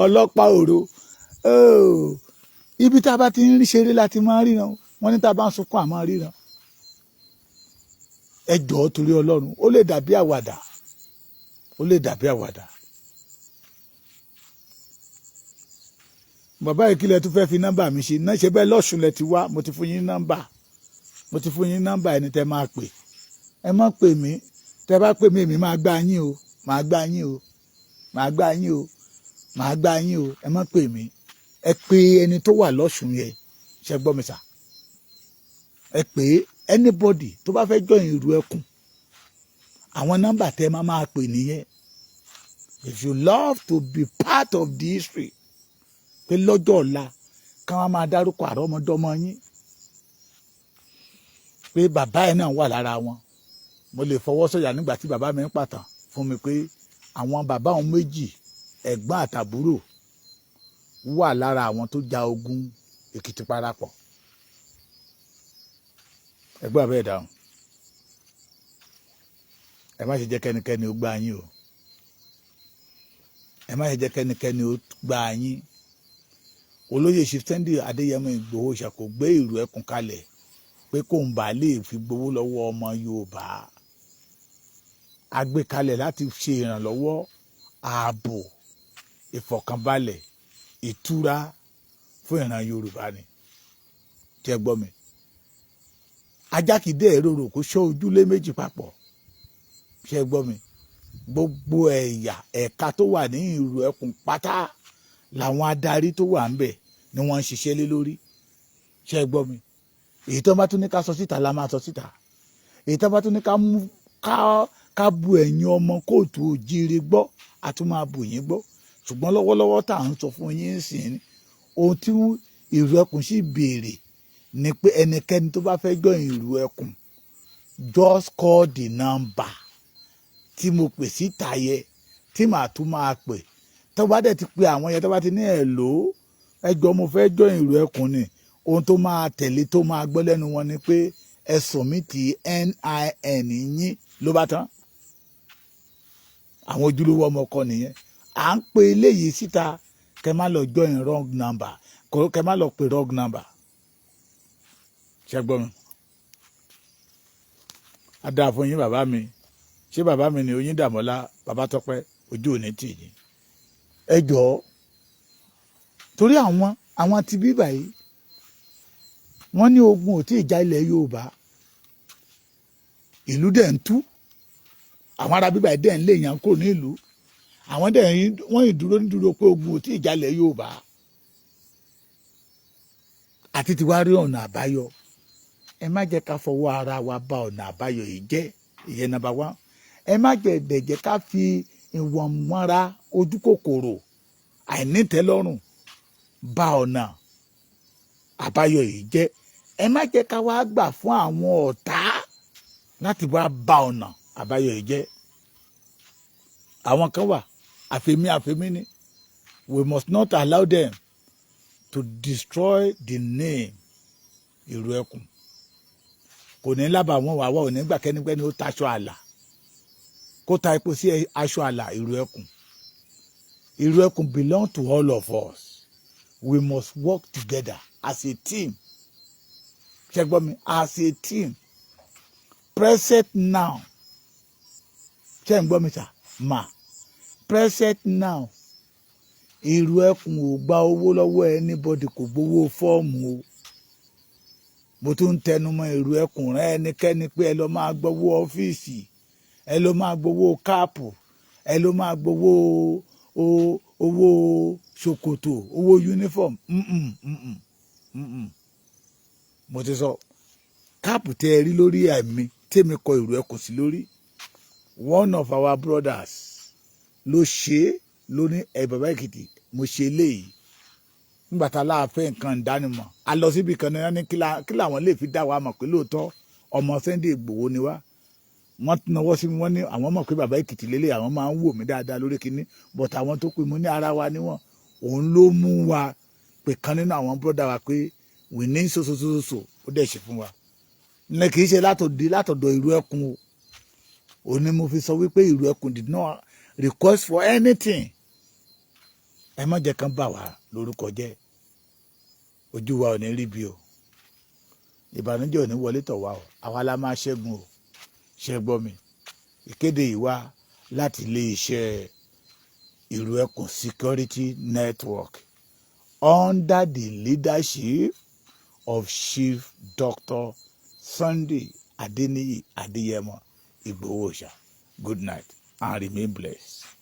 Ọlọ́pàá òru. Ibi tá a bá ti ń rí ṣeré láti máa ríran. Wọ́n ní tá a bá ń sunkún àmọ́ ríran. Ẹ jọ̀ọ́ torí Ọlọ́run, ó lè dàbí àwàdà. Ó lè dàbí àwàdà. Bàbá ìkìlẹ̀ tún fẹ́ fi nọ́mbà mi ṣe. Náà ṣe bẹ́ẹ̀ lọ́sùn lẹ ti wá. Mo ti fún yín nọ́mbà. Mo ti fún yín nọ́mbà ẹni tẹ́ máa pè. Ẹ má pè mí. Tẹ́ bá pè mí, èmi máa gbá yín o. Màá gbá yín o. Màá gbá yín o. Màá gbá yín o. Ẹ má pè mí. Ẹ pè ẹni tó wà lọ́sùn yẹn. Ṣé gbọ́ mi sà? Ẹ pè anybody tó bá fẹ́ join ìrù ẹkùn. Àwọn nọ́mbà tẹ́ máa pè nìyẹn. If you love to be part of the history, pé lọ́jọ́ ọ̀la ká wá máa dárúkọ àrọ́mọdọ́mọ yín, pé bàbá ẹ̀ náà wà lára wọn. Mo lè fọwọ́ sọ̀yà nígbà tí bàbá mi ń pàtàn fún mi pé àwọn bàbá òun méjì, ẹ̀gbọ́n àtàbúrò, wà lára àwọn tó ja ogun Èkìtì parapọ̀. Ẹgbẹ́ àbẹ́ ìdáhùn. Ẹ má ṣe jẹ́ kẹ́nikẹ́ni ó gbá yín o. Ẹ má ṣe jẹ́ kẹ́nikẹ́ni ó gbá yín. Olóyè Chief Sunday Adéyẹmọ Ìgbòho Òòṣà kò gbé ìrù ẹkùn kalẹ̀ pé kò ń bá lè fi gbowó lọ́wọ́ ọmọ Yorùbá. A gbé kalẹ̀ láti ṣe ìrànlọ́wọ́, ààbò, ìfọ̀kànbalẹ̀, ìtura fún ìran Yorùbá ni. Tí ẹ gbọ́ mi. Ajá kìí dé èrò kó ṣọ́ ojúlé méjì papọ̀. Ṣé ẹ gbọ́ mi? Gbogbo ẹ̀yà ẹ̀ka tó wà ní ìrù ẹkùn pátá làwọn adarí tó wà ńbẹ̀ ni wọ́n ń ṣiṣẹ́ lé lórí. Ṣé ẹ gbọ́ mi? Èyí tó bá tún ní ká sọ síta la máa sọ síta. Èyí tó bá tún ní ká bu ẹ̀yin ọmọ kóòtù òjíire gbọ́, a tún máa bù yín gbọ́. Ṣùgbọ́n lọ́wọ́lọ́wọ́ tá à ń sọ fún yín sìn, ohun tí ìrù ẹkùn sì béèrè ni pé ẹnikẹ́ni tó bá fẹ́ join ìrù ẹkùn, just call the number tí mo pè síta yẹ, tí màá tún máa pè. Tó bá dẹ̀ ti pe àwọn yẹn, tó bá ti ní hello, ẹ jọ̀ọ́ mo fẹ́ join ìrù ẹkùn ni, ohun tó máa tẹ̀lé tó máa gbọ́ lẹ́nu wọn ni pé ẹ submit NIN yín, ló bá tán. Àwọn ojúlówó ọmọ ọkọ nìyẹn. À ń pe eléyìí síta kẹ má lọ join wrong number, kẹ má lọ pe wrong number. Ṣé gbọ́ mi? A dáa fún yín bàbá mi. Ṣé bàbá mi ni Oyíndàmọ́lá Babátọ́pẹ́ ojú òní tì yín? Ẹ jọ̀ọ́ torí àwọn ti bí báyìí, wọ́n ní ogun ò tí ì já ilẹ̀ Yorùbá, ìlú dẹ̀ ń tú, àwọn ará bíbá dẹ̀ ń lé èèyàn kúrò ní ìlú, àwọn dẹ̀ wọ́n ìdúró nídúró pé ogun ò tí ì já ilẹ̀ Yorùbá. Àti ti wá rí ọ̀nà àbáyọ. Ẹ má jẹ́ ká fọwọ́ ara wa bà ọ̀nà àbáyọ yìí jẹ́, ìyẹn number one. Ẹ má jẹ́ ká fi ìwọ̀n mọ́ra, ojú kòkòrò, àìnítẹ́lọ́rùn bà ọ̀nà àbáyọ yìí jẹ́. Ẹ má jẹ́ ká wá gbà fún àwọn ọ̀tá láti wá bà ọ̀nà àbáyọ yìí jẹ́. Àwọn kan wà, àfẹ́mí ni. We must not allow them to destroy the name ìrù ẹkùn. Kò ní lábà wọn wà ò ní gbà kẹ́nikẹ́ni ó taṣọ àlà, kó ta epo sí aṣọ àlà ìrù ẹkùn. Ìrù ẹkùn belong to all of us. We must work together as a team. Ṣé gbọ́ mi? As a team. Present now. Ṣé ń gbọ́ mi sà? Ma. Present now. ìrù ẹkùn ò gba owó lọ́wọ́ anybody, kò gbowó fọ́ọ̀mù o. mo tún ń tẹnumọ́ ìrù ẹkùn rán ẹnikẹ́ni pé ẹ lọ máa gbowó ọ́fíìsì, ẹ lọ máa gbowó káàpù, ẹ lọ máa gbowó owó ṣòkòtò, owó uniform. mo ti sọ káàpù tẹ ẹ rí lórí ẹ̀mí tèmi kọ ìrù ẹkùn sí lórí, one of our brothers ló ṣe é lóní bàbá Èkìtì, mo ṣe eléyìí nígbà tá a láàfẹ́ nǹkan ìdánimọ̀. a lọ síbi kan náà ní kí làwọn lè fi dá wa mọ̀ pé lóòótọ́ ọmọ Sunday Ìgbòho ni wá. wọ́n náwó sí mi, wọ́n ní àwọn mọ̀ pé bàbá Èkìtì lélẹ̀, àwọn máa ń wò mí dáadáa lórí kinní, but àwọn tó pè mí ní ara wa níwọ̀n. òun ló mú wa pé kan nínú àwọn bọ́dà wa pé we need so ó dẹ̀ ṣe fún wa. ní kì í ṣe látọ̀dọ̀ ìrù ẹkùn o. òun ni mo fi sọ wípé ìrù ẹkùn did not request for anything. ẹ má jẹ́ kán bà wá lórúkọ jẹ́, ojú wa ò ní rí bí o, ìbànújẹ́ ò ní wọlé tọ̀ wá o, àwa la máa ṣẹ́gun o. ṣe gbọ́ mi, ìkéde yìí wá láti ilé-iṣẹ́ ìrù ẹkùn security network under the leadership of Chief Dr. Sunday Adeniyi Adeyemo Igboho. Good night and remain blessed.